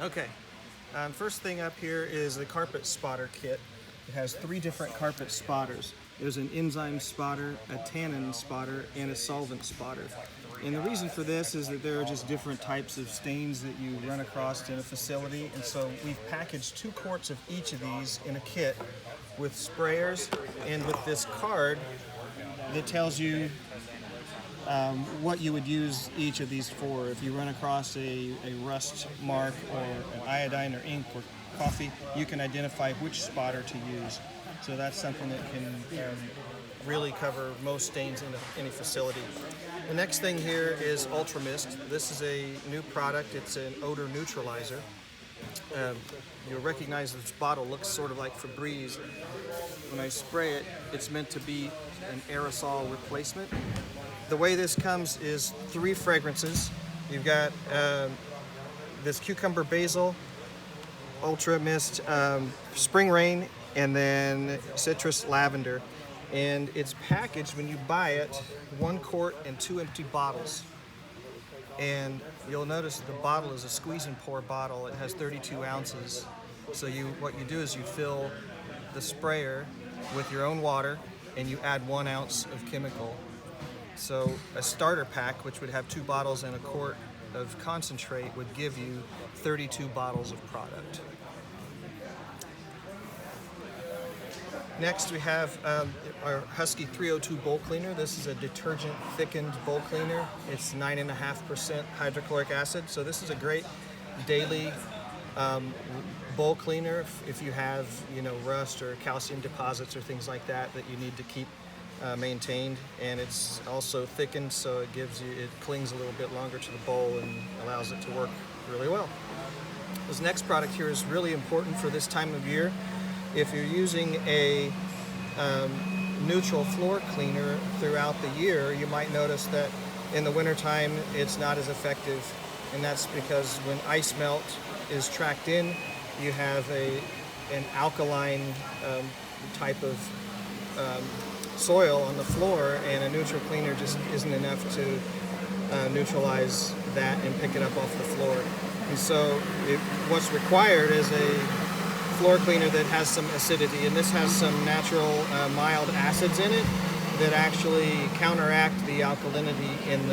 Okay, first thing up here is the carpet spotter kit. It has 3 different carpet spotters. There's an enzyme spotter, a tannin spotter, and a solvent spotter. And the reason for this is that there are just different types of stains that you run across in a facility, and so we've packaged 2 quarts of each of these in a kit with sprayers and with this card that tells you what you would use each of these for. If you run across a rust mark or an iodine or ink or coffee, you can identify which spotter to use. So that's something that can really cover most stains in any facility. The next thing here is Ultra Mist. This is a new product. It's an odor neutralizer. You'll recognize this bottle looks sort of like Febreze. When I spray it, it's meant to be an aerosol replacement. The way this comes is 3 fragrances. You've got this cucumber basil, Ultra Mist, spring rain, and then citrus lavender. And it's packaged, when you buy it, 1 quart and 2 empty bottles. And you'll notice the bottle is a squeeze and pour bottle. It has 32 ounces. So what you do is you fill the sprayer with your own water and you add 1 ounce of chemical. So a starter pack, which would have 2 bottles and a quart of concentrate, would give you 32 bottles of product. Next we have our Husky 302 bowl cleaner. This is a detergent thickened bowl cleaner. It's 9.5% hydrochloric acid. So this is a great daily bowl cleaner if you have, rust or calcium deposits or things like that you need to keep maintained. And it's also thickened, so it clings a little bit longer to the bowl and allows it to work really well. This next product here is really important for this time of year. If you're using a neutral floor cleaner throughout the year, you might notice that in the wintertime it's not as effective, and that's because when ice melt is tracked in, you have an alkaline type of soil on the floor, and a neutral cleaner just isn't enough to neutralize that and pick it up off the floor. And so what's required is a floor cleaner that has some acidity, and this has some natural mild acids in it that actually counteract the alkalinity on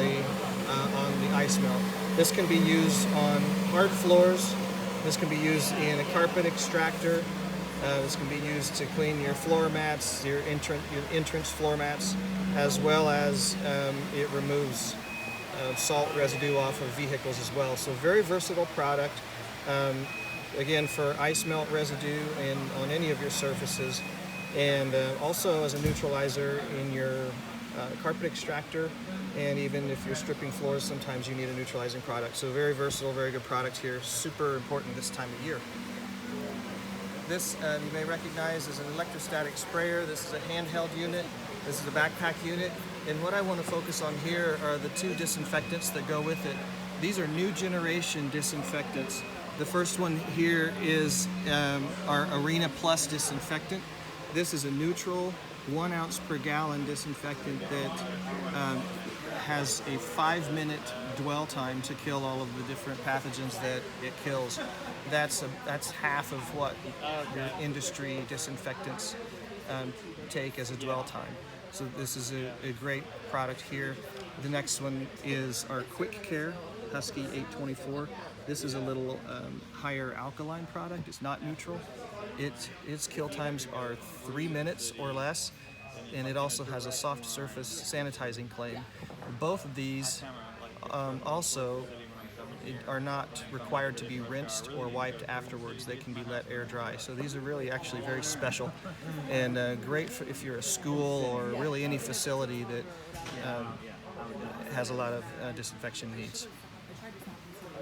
the ice melt. This can be used on hard floors. This can be used in a carpet extractor. This can be used to clean your floor mats, your entrance floor mats, as well as it removes salt residue off of vehicles as well. So very versatile product. Again, for ice melt residue and on any of your surfaces, and also as a neutralizer in your carpet extractor, and even if you're stripping floors, sometimes you need a neutralizing product. So very versatile, very good product here, super important this time of year. This you may recognize as an electrostatic sprayer. This is a handheld unit. This is a backpack unit, and what I want to focus on here are the 2 disinfectants that go with it. These are new generation disinfectants. The first one here is our Arena Plus disinfectant. This is a neutral 1 ounce per gallon disinfectant that has a 5-minute dwell time to kill all of the different pathogens that it kills. That's half of what your industry disinfectants take as a dwell time. So this is a great product here. The next one is our Quick Care Husky 824. This is a little higher alkaline product. It's not neutral. Its kill times are 3 minutes or less, and it also has a soft surface sanitizing claim. Both of these also are not required to be rinsed or wiped afterwards. They can be let air dry. So these are really actually very special and great if you're a school or really any facility that has a lot of disinfection needs.